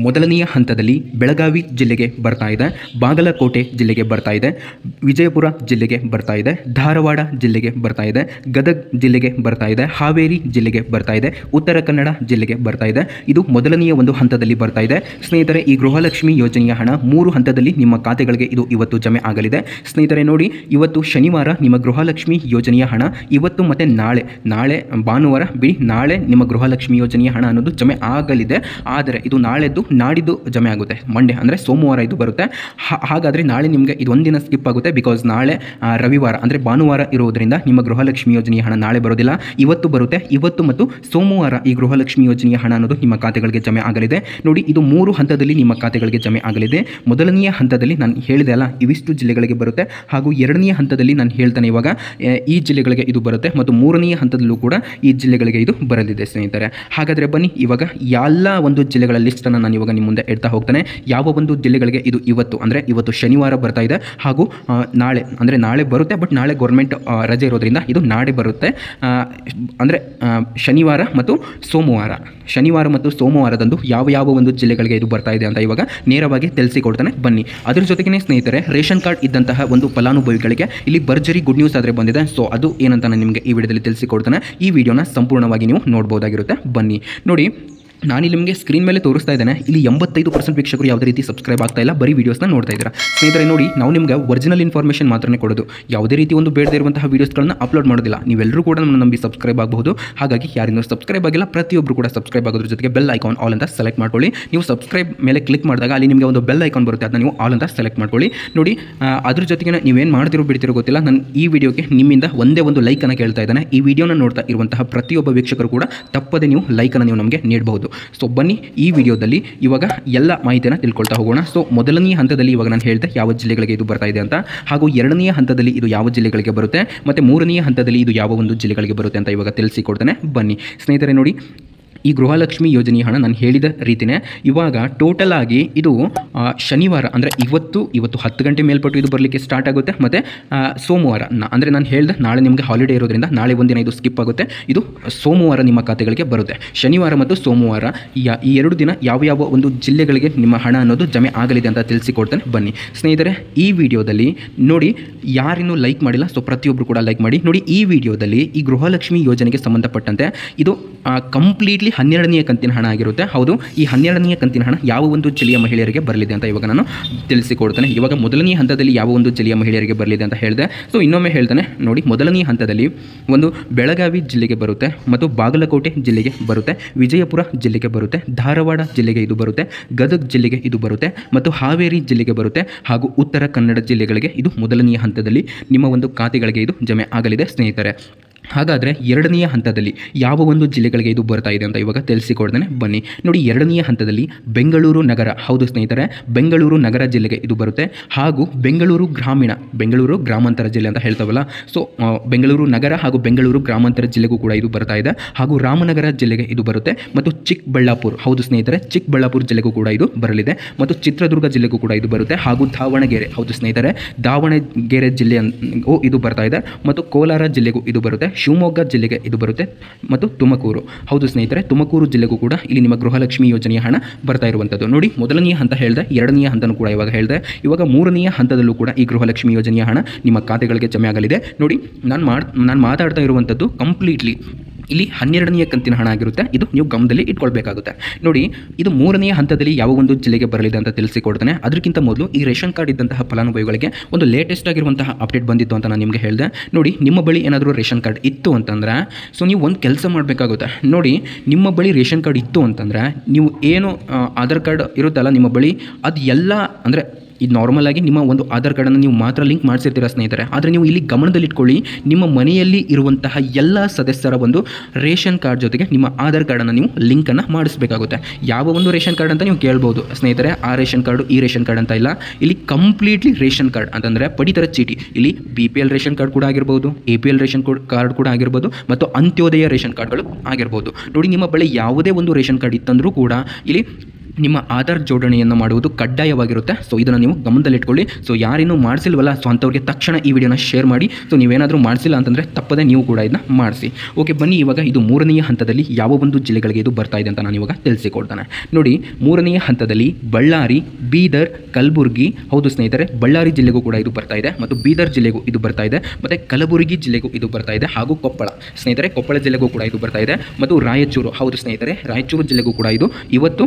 ಮೊದಲನೆಯ ಹಂತದಲ್ಲಿ ಬೆಳಗಾವಿ ಜಿಲ್ಲೆಗೆ ಬರ್ತಾ ಇದೆ, ಬಾಗಲಕೋಟೆ ಜಿಲ್ಲೆಗೆ ಬರ್ತಾ ಇದೆ, ವಿಜಯಪುರ ಜಿಲ್ಲೆಗೆ ಬರ್ತಾ ಇದೆ, ಧಾರವಾಡ ಜಿಲ್ಲೆಗೆ ಬರ್ತಾ ಇದೆ, ಗದಗ ಜಿಲ್ಲೆಗೆ ಬರ್ತಾ ಇದೆ, ಹಾವೇರಿ ಜಿಲ್ಲೆಗೆ ಬರ್ತಾ ಇದೆ, ಉತ್ತರ ಕನ್ನಡ ಜಿಲ್ಲೆಗೆ ಬರ್ತಾ ಇದೆ. ಇದು ಮೊದಲನೆಯ ಒಂದು ಹಂತದಲ್ಲಿ ಬರ್ತಾ ಇದೆ. ಸ್ನೇಹಿತರೆ, ಈ ಗೃಹಲಕ್ಷ್ಮಿ ಯೋಜನೆಯ ಹಣ 3 ಹಂತದಲ್ಲಿ ನಿಮ್ಮ ಖಾತೆಗಳಿಗೆ ಇದು ಇವತ್ತು ಜಮೆ ಆಗಲಿದೆ. ಸ್ನೇಹಿತರೆ ನೋಡಿ, ಇವತ್ತು ಶನಿವಾರ ನಿಮ್ಮ ಗೃಹಲಕ್ಷ್ಮಿ ಯೋಜನೆಯ ಹಣ ಇವತ್ತು ಮತ್ತು ನಾಳೆ ಭಾನುವಾರ ಬಿಡಿ, ನಾಳೆ ನಿಮ್ಮ ಗೃಹಲಕ್ಷ್ಮಿ ಯೋಜನೆಯ ಹಣ ಅನ್ನೋದು ಜಮೆ ಆಗಲಿದೆ. ಆದರೆ ಇದು ನಾಳೆದ್ದು ನಾಡಿದ್ದು ಜಮೆ ಆಗುತ್ತೆ, ಮಂಡೇ ಅಂದರೆ ಸೋಮವಾರ ಇದು ಬರುತ್ತೆ. ಹಾಗಾದರೆ ನಾಳೆ ನಿಮಗೆ ಇದು ಒಂದಿನ ಸ್ಕಿಪ್ ಆಗುತ್ತೆ. ಬಿಕಾಸ್ ನಾಳೆ ರವಿವಾರ ಅಂದರೆ ಭಾನುವಾರ ಇರುವುದರಿಂದ ನಿಮ್ಮ ಗೃಹಲಕ್ಷ್ಮಿ ಯೋಜನೆಯ ಹಣ ನಾಳೆ ಬರೋದಿಲ್ಲ, ಇವತ್ತು ಬರುತ್ತೆ. ಇವತ್ತು ಮತ್ತು ಸೋಮವಾರ ಈ ಗೃಹಲಕ್ಷ್ಮಿ ಯೋಜನೆಯ ಹಣ ಅನ್ನೋದು ನಿಮ್ಮ ಖಾತೆಗಳಿಗೆ ಜಮೆ ಆಗಲಿದೆ. ನೋಡಿ, ಇದು 3 ಹಂತದಲ್ಲಿ ನಿಮ್ಮ ಖಾತೆಗಳಿಗೆ ಜಮೆ ಆಗಲಿದೆ. ಮೊದಲನೆಯ ಹಂತದಲ್ಲಿ ನಾನು ಹೇಳಿದೆ ಅಲ್ಲ, ಇವಿಷ್ಟು ಜಿಲ್ಲೆಗಳಿಗೆ ಬರುತ್ತೆ. ಹಾಗೂ ಎರಡನೆಯ ಹಂತದಲ್ಲಿ ನಾನು ಹೇಳ್ತಾನೆ ಇವಾಗ ಈ ಜಿಲ್ಲೆಗಳಿಗೆ ಇದು ಬರುತ್ತೆ, ಮತ್ತು 3ನೆಯ ಹಂತದಲ್ಲೂ ಕೂಡ ಈ ಜಿಲ್ಲೆಗಳಿಗೆ ಇದು ಬರಲಿದೆ ಸ್ನೇಹಿತರೆ. ಹಾಗಾದರೆ ಬನ್ನಿ, ಇವಾಗ ಎಲ್ಲ ಒಂದು ಜಿಲ್ಲೆಗಳ ಲಿಸ್ಟನ್ನು ನಾನು ಇವಾಗ ನಿಮ್ಮ ಮುಂದೆ ಇಡ್ತಾ ಹೋಗ್ತಾನೆ. ಯಾವ ಒಂದು ಜಿಲ್ಲೆಗಳಿಗೆ ಇದು ಇವತ್ತು ಶನಿವಾರ ಬರ್ತಾ ಇದೆ, ಹಾಗೂ ನಾಳೆ ಬರುತ್ತೆ. ಬಟ್ ನಾಳೆ ಗೌರ್ಮೆಂಟ್ ರಜೆ ಇರೋದ್ರಿಂದ ಇದು ನಾಳೆ ಬರುತ್ತೆ. ಅಂದರೆ ಶನಿವಾರ ಮತ್ತು ಸೋಮವಾರದಂದು ಯಾವ ಒಂದು ಜಿಲ್ಲೆಗಳಿಗೆ ಇದು ಬರ್ತಾ ಇದೆ ಅಂತ ಇವಾಗ ನೇರವಾಗಿ ತಿಳಿಸಿಕೊಡ್ತಾನೆ ಬನ್ನಿ. ಅದರ ಜೊತೆಗೇ ಸ್ನೇಹಿತರೆ, ರೇಷನ್ ಕಾರ್ಡ್ ಇದ್ದಂತಹ ಒಂದು ಫಲಾನುಭವಿಗಳಿಗೆ ಇಲ್ಲಿ ಭರ್ಜರಿ ಗುಡ್ ನ್ಯೂಸ್ ಆದರೆ ಬಂದಿದೆ. ಸೊ ಅದು ಏನಂತ ನಾನು ನಿಮಗೆ ಈ ವಿಡಿಯೋದಲ್ಲಿ ತಿಳಿಸಿಕೊಡ್ತಾನೆ. ಈ ವಿಡಿಯೋನ ಸಂಪೂರ್ಣವಾಗಿ ನೀವು ನೋಡ್ಬೋದಾಗಿರುತ್ತೆ. ಬನ್ನಿ ನೋಡಿ, ನಾನಿಲ್ಲಿ ನಿಮಗೆ ಸ್ಕ್ರೀನ್ ಮೇಲೆ ತೋರಿಸ್ತಾ ಇದ್ದೇನೆ. ಇಲ್ಲಿ 85% ವೀಕ್ಷಕರು ಯಾವುದೇ ರೀತಿ ಸಬ್ಸ್ಕ್ರೈಬ್ ಆಗ್ತಾ ಇಲ್ಲ, ಬರೀ ವೀಡಿಯೋಸ್ನ ನೋಡ್ತಾ ಇದ್ದೀರಾ. ಸ್ನೇಹಿತರೆ ನೋಡಿ, ನಾವು ನಿಮಗೆ ಒರಿಜಿನಲ್ ಇನ್ಫಾರ್ಮೇಷನ್ ಮಾತ್ರನೇ ಕೊಡೋದು, ಯಾವುದೇ ರೀತಿ ಒಂದು ಬೇಡದೇ ಇರುವಂತಹ ವೀಡಿಯೋಸ್ಗಳನ್ನ ಅಪ್ಲೋಡ್ ಮಾಡೋದಿಲ್ಲ. ನೀವೆಲ್ಲರೂ ಕೂಡ ನಮ್ಮನ್ನು ನಂಬಿ ಸಬ್ಸ್ಕ್ರೈಬ್ ಆಗಬಹುದು. ಹಾಗಾಗಿ ಯಾರಿಂದ ಸಬ್ಸ್ಕ್ರೈಬ್ ಆಗಿಲ್ಲ, ಪ್ರತಿಯೊಬ್ಬರು ಕೂಡ ಸಬ್ಸ್ಕ್ರೈಬ್ ಆಗೋದ್ರ ಜೊತೆಗೆ ಬೆಲ್ ಐಕಾನ್ ಆಲ್ ಅಂತ ಸೆಲೆಕ್ಟ್ ಮಾಡ್ಕೊಳ್ಳಿ. ನೀವು ಸಬ್ಸ್ಕ್ರೈಬ್ ಮೇಲೆ ಕ್ಲಿಕ್ ಮಾಡಿದಾಗ ಅಲ್ಲಿ ನಿಮಗೆ ಒಂದು ಬೆಲ್ ಐಕಾನ್ ಬರುತ್ತೆ, ಅದನ್ನ ನೀವು ಆಲ್ ಅಂತ ಸೆಲೆಕ್ಟ್ ಮಾಡ್ಕೊಳ್ಳಿ. ನೋಡಿ, ಅದ್ರ ಜೊತೆಗೆ ನೀವೇನು ಮಾಡ್ತಿರೋ ಬಿಡ್ತಿರೋ ಗೊತ್ತಿಲ್ಲ, ನಾನು ಈ ವಿಡಿಯೋಗೆ ನಿಮ್ಮಿಂದ ಒಂದೇ ಒಂದು ಲೈಕನ್ನು ಕೇಳ್ತಾ ಇದ್ದೇನೆ. ಈ ವಿಡಿಯೋನ ನೋಡ್ತಾ ಇರುವಂತಹ ಪ್ರತಿಯೊಬ್ಬ ವೀಕ್ಷಕರು ಕೂಡ ತಪ್ಪದೆ ನೀವು ಲೈಕನ್ನು ನೀವು ನಮಗೆ ನೀಡಬಹುದು. ಸೊ ಬನ್ನಿ, ಈ ವಿಡಿಯೋದಲ್ಲಿ ಇವಾಗ ಎಲ್ಲ ಮಾಹಿತಿಯನ್ನು ತಿಳ್ಕೊಳ್ತಾ ಹೋಗೋಣ. ಸೊ ಮೊದಲನೆಯ ಹಂತದಲ್ಲಿ ಇವಾಗ ನಾನು ಹೇಳಿದೆ ಯಾವ ಜಿಲ್ಲೆಗಳಿಗೆ ಇದು ಬರ್ತಾ ಇದೆ ಅಂತ, ಹಾಗೂ ಎರಡನೆಯ ಹಂತದಲ್ಲಿ ಇದು ಯಾವ ಜಿಲ್ಲೆಗಳಿಗೆ ಬರುತ್ತೆ, ಮತ್ತು 3ನೆಯ ಹಂತದಲ್ಲಿ ಇದು ಯಾವ ಒಂದು ಜಿಲ್ಲೆಗಳಿಗೆ ಬರುತ್ತೆ ಅಂತ ಇವಾಗ ತಿಳಿಸಿಕೊಡ್ತೇನೆ ಬನ್ನಿ. ಸ್ನೇಹಿತರೆ ನೋಡಿ, ಈ ಗೃಹಲಕ್ಷ್ಮಿ ಯೋಜನೆಯ ಹಣ ನಾನು ಹೇಳಿದ ರೀತಿಯೇ ಇವಾಗ ಟೋಟಲ್ ಆಗಿ ಇದು ಶನಿವಾರ ಅಂದರೆ ಇವತ್ತು 10 ಗಂಟೆ ಮೇಲ್ಪಟ್ಟು ಇದು ಬರಲಿಕ್ಕೆ ಸ್ಟಾರ್ಟ್ ಆಗುತ್ತೆ. ಮತ್ತು ಸೋಮವಾರ ಅಂದರೆ ನಾನು ಹೇಳಿದೆ ನಾಳೆ ನಿಮಗೆ ಹಾಲಿಡೇ ಇರೋದ್ರಿಂದ ನಾಳೆ ಒಂದಿನ ಇದು ಸ್ಕಿಪ್ ಆಗುತ್ತೆ. ಇದು ಸೋಮವಾರ ನಿಮ್ಮ ಖಾತೆಗಳಿಗೆ ಬರುತ್ತೆ. ಶನಿವಾರ ಮತ್ತು ಸೋಮವಾರ ಈ 2 ದಿನ ಯಾವ ಒಂದು ಜಿಲ್ಲೆಗಳಿಗೆ ನಿಮ್ಮ ಹಣ ಅನ್ನೋದು ಜಮೆ ಆಗಲಿದೆ ಅಂತ ತಿಳಿಸಿಕೊಡ್ತೇನೆ ಬನ್ನಿ. ಸ್ನೇಹಿತರೆ, ಈ ವಿಡಿಯೋದಲ್ಲಿ ನೋಡಿ, ಯಾರಿನ್ನೂ ಲೈಕ್ ಮಾಡಿಲ್ಲ, ಸೊ ಪ್ರತಿಯೊಬ್ಬರು ಕೂಡ ಲೈಕ್ ಮಾಡಿ. ನೋಡಿ, ಈ ವಿಡಿಯೋದಲ್ಲಿ ಈ ಗೃಹಲಕ್ಷ್ಮಿ ಯೋಜನೆಗೆ ಸಂಬಂಧಪಟ್ಟಂತೆ ಇದು ಕಂಪ್ಲೀಟ್ಲಿ 12ನೇ ಕಂತಿನ ಹಣ ಆಗಿರುತ್ತೆ. ಹೌದು, ಈ 12ನೇ ಕಂತಿನ ಹಣ ಯಾವ ಒಂದು ಜಿಲ್ಲೆಯ ಮಹಿಳೆಯರಿಗೆ ಬರಲಿದೆ ಅಂತ ಇವಾಗ ನಾನು ತಿಳಿಸಿಕೊಡ್ತೇನೆ. ಇವಾಗ ಮೊದಲನೇ ಹಂತದಲ್ಲಿ ಯಾವ ಒಂದು ಜಿಲ್ಲೆಯ ಮಹಿಳೆಯರಿಗೆ ಬರಲಿದೆ ಅಂತ ಹೇಳಿದೆ. ಸೊ ಇನ್ನೊಮ್ಮೆ ಹೇಳ್ತಾನೆ ನೋಡಿ, ಮೊದಲನೇ ಹಂತದಲ್ಲಿ ಒಂದು ಬೆಳಗಾವಿ ಜಿಲ್ಲೆಗೆ ಬರುತ್ತೆ, ಮತ್ತು ಬಾಗಲಕೋಟೆ ಜಿಲ್ಲೆಗೆ ಬರುತ್ತೆ, ವಿಜಯಪುರ ಜಿಲ್ಲೆಗೆ ಬರುತ್ತೆ, ಧಾರವಾಡ ಜಿಲ್ಲೆಗೆ ಇದು ಬರುತ್ತೆ, ಗದಗ ಜಿಲ್ಲೆಗೆ ಇದು ಬರುತ್ತೆ, ಮತ್ತು ಹಾವೇರಿ ಜಿಲ್ಲೆಗೆ ಬರುತ್ತೆ, ಹಾಗೂ ಉತ್ತರ ಕನ್ನಡ ಜಿಲ್ಲೆಗಳಿಗೆ ಇದು ಮೊದಲನೆಯ ಹಂತದಲ್ಲಿ ನಿಮ್ಮ ಒಂದು ಖಾತೆಗಳಿಗೆ ಇದು ಜಮೆ ಆಗಲಿದೆ ಸ್ನೇಹಿತರೆ. ಹಾಗಾದರೆ ಎರಡನೆಯ ಹಂತದಲ್ಲಿ ಯಾವ ಒಂದು ಜಿಲ್ಲೆಗಳಿಗೆ ಇದು ಬರ್ತಾ ಇದೆ ಅಂತ ಇವಾಗ ತಿಳಿಸಿಕೊಡ್ತೇನೆ ಬನ್ನಿ. ನೋಡಿ, ಎರಡನೆಯ ಹಂತದಲ್ಲಿ ಬೆಂಗಳೂರು ನಗರ, ಹೌದು ಸ್ನೇಹಿತರೆ, ಬೆಂಗಳೂರು ನಗರ ಜಿಲ್ಲೆಗೆ ಇದು ಬರುತ್ತೆ, ಹಾಗೂ ಬೆಂಗಳೂರು ಗ್ರಾಮಾಂತರ ಜಿಲ್ಲೆ ಅಂತ ಹೇಳ್ತಾವಲ್ಲ, ಸೊ ಬೆಂಗಳೂರು ನಗರ ಹಾಗೂ ಬೆಂಗಳೂರು ಗ್ರಾಮಾಂತರ ಜಿಲ್ಲೆಗೂ ಕೂಡ ಇದು ಬರ್ತಾ ಇದೆ, ಹಾಗೂ ರಾಮನಗರ ಜಿಲ್ಲೆಗೆ ಇದು ಬರುತ್ತೆ, ಮತ್ತು ಚಿಕ್ಕಬಳ್ಳಾಪುರ, ಹೌದು ಸ್ನೇಹಿತರೆ, ಚಿಕ್ಕಬಳ್ಳಾಪುರ ಜಿಲ್ಲೆಗೂ ಕೂಡ ಇದು ಬರಲಿದೆ, ಮತ್ತು ಚಿತ್ರದುರ್ಗ ಜಿಲ್ಲೆಗೂ ಕೂಡ ಇದು ಬರುತ್ತೆ, ಹಾಗೂ ದಾವಣಗೆರೆ, ಹೌದು ಸ್ನೇಹಿತರೆ, ದಾವಣಗೆರೆ ಜಿಲ್ಲೆಗೂ ಇದು ಬರ್ತಾ ಇದೆ, ಮತ್ತು ಕೋಲಾರ ಜಿಲ್ಲೆಗೂ ಇದು ಬರುತ್ತೆ, ಶಿವಮೊಗ್ಗ ಜಿಲ್ಲೆಗೆ ಇದು ಬರುತ್ತೆ, ಮತ್ತು ತುಮಕೂರು, ಹೌದು ಸ್ನೇಹಿತರೆ, ತುಮಕೂರು ಜಿಲ್ಲೆಗೂ ಕೂಡ ಇಲ್ಲಿ ನಿಮ್ಮ ಗೃಹಲಕ್ಷ್ಮಿ ಯೋಜನೆಯ ಹಣ ಬರ್ತಾ ಇರುವಂಥದ್ದು. ನೋಡಿ, ಮೊದಲನೆಯ ಹಂತ ಹೇಳಿದೆ, ಎರಡನೆಯ ಹಂತನೂ ಕೂಡ ಇವಾಗ ಹೇಳಿದೆ, ಇವಾಗ 3ನೆಯ ಹಂತದಲ್ಲೂ ಕೂಡ ಈ ಗೃಹಲಕ್ಷ್ಮಿ ಯೋಜನೆಯ ಹಣ ನಿಮ್ಮ ಖಾತೆಗಳಿಗೆ ಜಮೆ ಆಗಲಿದೆ. ನೋಡಿ, ನಾನು ಮಾತಾಡ್ತಾ ಇರುವಂಥದ್ದು ಕಂಪ್ಲೀಟ್ಲಿ ಇಲ್ಲಿ 12ನೇ ಕಂತಿನ ಹಣ ಆಗಿರುತ್ತೆ. ಇದು ನೀವು ಗಮನದಲ್ಲಿ ಇಟ್ಕೊಳ್ಬೇಕಾಗುತ್ತೆ. ನೋಡಿ, ಇದು 3ನೆಯ ಹಂತದಲ್ಲಿ ಯಾವ ಒಂದು ಜಿಲ್ಲೆಗೆ ಬರಲಿದೆ ಅಂತ ತಿಳಿಸಿಕೊಡ್ತಾನೆ. ಅದಕ್ಕಿಂತ ಮೊದಲು ಈ ರೇಷನ್ ಕಾರ್ಡ್ ಇದ್ದಂತಹ ಫಲಾನುಭವಿಗಳಿಗೆ ಒಂದು ಲೇಟೆಸ್ಟ್ ಆಗಿರುವಂತಹ ಅಪ್ಡೇಟ್ ಬಂದಿತ್ತು ಅಂತ ನಾನು ನಿಮಗೆ ಹೇಳಿದೆ. ನೋಡಿ, ನಿಮ್ಮ ಬಳಿ ಏನಾದರೂ ರೇಷನ್ ಕಾರ್ಡ್ ಇತ್ತು ಅಂತಂದರೆ, ಸೊ ನೀವು ಒಂದು ಕೆಲಸ ಮಾಡಬೇಕಾಗುತ್ತೆ. ನೋಡಿ, ನಿಮ್ಮ ಬಳಿ ರೇಷನ್ ಕಾರ್ಡ್ ಇತ್ತು ಅಂತಂದರೆ, ನೀವು ಏನು ಆಧಾರ್ ಕಾರ್ಡ್ ಇರುತ್ತಲ್ಲ ನಿಮ್ಮ ಬಳಿ, ಅದು ಎಲ್ಲ ಅಂದರೆ ಇದು ನಾರ್ಮಲ್ ಆಗಿ ನಿಮ್ಮ ಒಂದು ಆಧಾರ್ ಕಾರ್ಡನ್ನು ನೀವು ಮಾತ್ರ ಲಿಂಕ್ ಮಾಡಿಸಿರ್ತೀರ ಸ್ನೇಹಿತರೆ. ಆದರೆ ನೀವು ಇಲ್ಲಿ ಗಮನದಲ್ಲಿಟ್ಕೊಳ್ಳಿ, ನಿಮ್ಮ ಮನೆಯಲ್ಲಿ ಇರುವಂತಹ ಎಲ್ಲ ಸದಸ್ಯರ ಒಂದು ರೇಷನ್ ಕಾರ್ಡ್ ಜೊತೆಗೆ ನಿಮ್ಮ ಆಧಾರ್ ಕಾರ್ಡನ್ನು ನೀವು ಲಿಂಕನ್ನು ಮಾಡಿಸಬೇಕಾಗುತ್ತೆ. ಯಾವ ಒಂದು ರೇಷನ್ ಕಾರ್ಡ್ ಅಂತ ನೀವು ಕೇಳ್ಬೋದು ಸ್ನೇಹಿತರೆ. ಆ ರೇಷನ್ ಕಾರ್ಡು ಈ ರೇಷನ್ ಕಾರ್ಡ್ ಅಂತ ಇಲ್ಲ, ಇಲ್ಲಿ ಕಂಪ್ಲೀಟ್ಲಿ ರೇಷನ್ ಕಾರ್ಡ್ ಅಂತಂದರೆ ಪಡಿತರ ಚೀಟಿ. ಇಲ್ಲಿ BPL ರೇಷನ್ ಕಾರ್ಡ್ ಕೂಡ ಆಗಿರ್ಬೋದು, APL ರೇಷನ್ ಕಾರ್ಡ್ ಕೂಡ ಆಗಿರ್ಬೋದು, ಮತ್ತು ಅಂತ್ಯೋದಯ ರೇಷನ್ ಕಾರ್ಡ್ಗಳು ಆಗಿರ್ಬೋದು. ನೋಡಿ, ನಿಮ್ಮ ಬಳಿ ಯಾವುದೇ ಒಂದು ರೇಷನ್ ಕಾರ್ಡ್ ಇತ್ತಂದರೂ ಕೂಡ ಇಲ್ಲಿ ನಿಮ್ಮ ಆಧಾರ್ ಜೋಡಣೆಯನ್ನು ಮಾಡುವುದು ಕಡ್ಡಾಯವಾಗಿರುತ್ತೆ. ಸೊ ಇದನ್ನು ನೀವು ಗಮನದಲ್ಲಿಟ್ಕೊಳ್ಳಿ. ಸೊ ಯಾರೇನೂ ಮಾಡಿಸಿಲ್ವಲ್ಲ, ಸೊ ಅಂಥವ್ರಿಗೆ ತಕ್ಷಣ ಈ ವಿಡಿಯೋನ ಶೇರ್ ಮಾಡಿ. ಸೊ ನೀವೇನಾದರೂ ಮಾಡಿಸಿಲ್ಲ ಅಂತಂದರೆ ತಪ್ಪದೆ ನೀವು ಕೂಡ ಇದನ್ನ ಮಾಡಿಸಿ. ಓಕೆ, ಬನ್ನಿ ಇವಾಗ ಇದು 3ನೇ ಹಂತದಲ್ಲಿ ಯಾವ ಒಂದು ಜಿಲ್ಲೆಗಳಿಗೆ ಇದು ಬರ್ತಾ ಇದೆ ಅಂತ ನಾನು ಇವಾಗ ತಿಳಿಸಿಕೊಡ್ತಾನೆ. ನೋಡಿ, 3ನೇ ಹಂತದಲ್ಲಿ ಬಳ್ಳಾರಿ, ಬೀದರ್, ಕಲಬುರಗಿ, ಹೌದು ಸ್ನೇಹಿತರೆ, ಬಳ್ಳಾರಿ ಜಿಲ್ಲೆಗೂ ಕೂಡ ಇದು ಬರ್ತಾ ಇದೆ, ಮತ್ತು ಬೀದರ್ ಜಿಲ್ಲೆಗೂ ಇದು ಬರ್ತಾ ಇದೆ, ಮತ್ತು ಕಲಬುರಗಿ ಜಿಲ್ಲೆಗೂ ಇದು ಬರ್ತಾ ಇದೆ, ಹಾಗೂ ಕೊಪ್ಪಳ ಸ್ನೇಹಿತರೆ, ಕೊಪ್ಪಳ ಜಿಲ್ಲೆಗೂ ಕೂಡ ಇದು ಬರ್ತಾ ಇದೆ, ಮತ್ತು ರಾಯಚೂರು, ಹೌದು ಸ್ನೇಹಿತರೆ, ರಾಯಚೂರು ಜಿಲ್ಲೆಗೂ ಕೂಡ ಇದು ಇವತ್ತು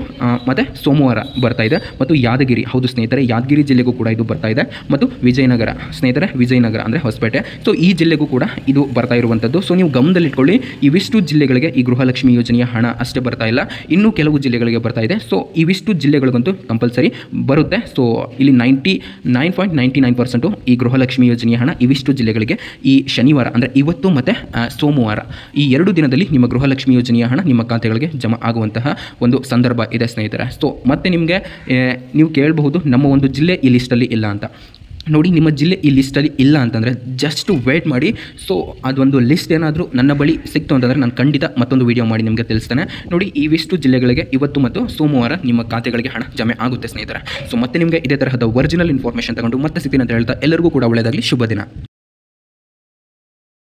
ಮತ್ತು ಸೋಮವಾರ ಬರ್ತಾ ಇದೆ, ಮತ್ತು ಯಾದಗಿರಿ, ಹೌದು ಸ್ನೇಹಿತರೆ, ಯಾದಗಿರಿ ಜಿಲ್ಲೆಗೂ ಕೂಡ ಇದು ಬರ್ತಾ ಇದೆ, ಮತ್ತು ವಿಜಯನಗರ ಸ್ನೇಹಿತರೆ, ವಿಜಯನಗರ ಅಂದರೆ ಹೊಸಪೇಟೆ, ಸೊ ಈ ಜಿಲ್ಲೆಗೂ ಕೂಡ ಇದು ಬರ್ತಾ ಇರುವಂಥದ್ದು. ಸೊ ನೀವು ಗಮನದಲ್ಲಿಟ್ಕೊಳ್ಳಿ, ಇವಿಷ್ಟು ಜಿಲ್ಲೆಗಳಿಗೆ ಈ ಗೃಹಲಕ್ಷ್ಮಿ ಯೋಜನೆಯ ಹಣ ಅಷ್ಟೇ ಬರ್ತಾ ಇಲ್ಲ, ಇನ್ನೂ ಕೆಲವು ಜಿಲ್ಲೆಗಳಿಗೆ ಬರ್ತಾ ಇದೆ. ಸೊ ಇವಿಷ್ಟು ಜಿಲ್ಲೆಗಳಿಗಂತೂ ಕಂಪಲ್ಸರಿ ಬರುತ್ತೆ. ಸೊ ಇಲ್ಲಿ 99.99% ಈ ಗೃಹಲಕ್ಷ್ಮಿ ಯೋಜನೆಯ ಹಣ ಇವಿಷ್ಟು ಜಿಲ್ಲೆಗಳಿಗೆ ಈ ಶನಿವಾರ ಅಂದರೆ ಇವತ್ತು ಮತ್ತು ಸೋಮವಾರ ಈ 2 ದಿನದಲ್ಲಿ ನಿಮ್ಮ ಗೃಹಲಕ್ಷ್ಮಿ ಯೋಜನೆಯ ಹಣ ನಿಮ್ಮ ಖಾತೆಗಳಿಗೆ ಜಮಾ ಆಗುವಂತಹ ಒಂದು ಸಂದರ್ಭ ಇದೆ ಸ್ನೇಹಿತರೆ. ಸೊ ಮತ್ತೆ ನಿಮಗೆ ನೀವು ಕೇಳಬಹುದು, ನಮ್ಮ ಒಂದು ಜಿಲ್ಲೆ ಈ ಲಿಸ್ಟಲ್ಲಿ ಇಲ್ಲ ಅಂತ. ನೋಡಿ, ನಿಮ್ಮ ಜಿಲ್ಲೆ ಈ ಲಿಸ್ಟಲ್ಲಿ ಇಲ್ಲ ಅಂತಂದರೆ ಜಸ್ಟ್ ವೇಟ್ ಮಾಡಿ. ಸೊ ಅದೊಂದು ಲಿಸ್ಟ್ ಏನಾದರೂ ನನ್ನ ಬಳಿ ಸಿಕ್ತು ಅಂತಂದರೆ ನಾನು ಖಂಡಿತ ಮತ್ತೊಂದು ವೀಡಿಯೋ ಮಾಡಿ ನಿಮಗೆ ತಿಳಿಸ್ತೇನೆ. ನೋಡಿ, ಇವಿಷ್ಟು ಜಿಲ್ಲೆಗಳಿಗೆ ಇವತ್ತು ಮತ್ತು ಸೋಮವಾರ ನಿಮ್ಮ ಖಾತೆಗಳಿಗೆ ಹಣ ಜಮೆ ಆಗುತ್ತೆ ಸ್ನೇಹಿತರೆ. ಸೊ ಮತ್ತೆ ನಿಮಗೆ ಇದೇ ತರಹದ ಒರಿಜಿನಲ್ ಇನ್ಫಾರ್ಮೇಷನ್ ತಗೊಂಡು ಮತ್ತೆ ಸಿಗ್ತೀನಿ ಅಂತ ಹೇಳ್ತಾ ಎಲ್ಲರಿಗೂ ಕೂಡ ಒಳ್ಳೆಯದಾಗಲಿ. ಶುಭ ದಿನ.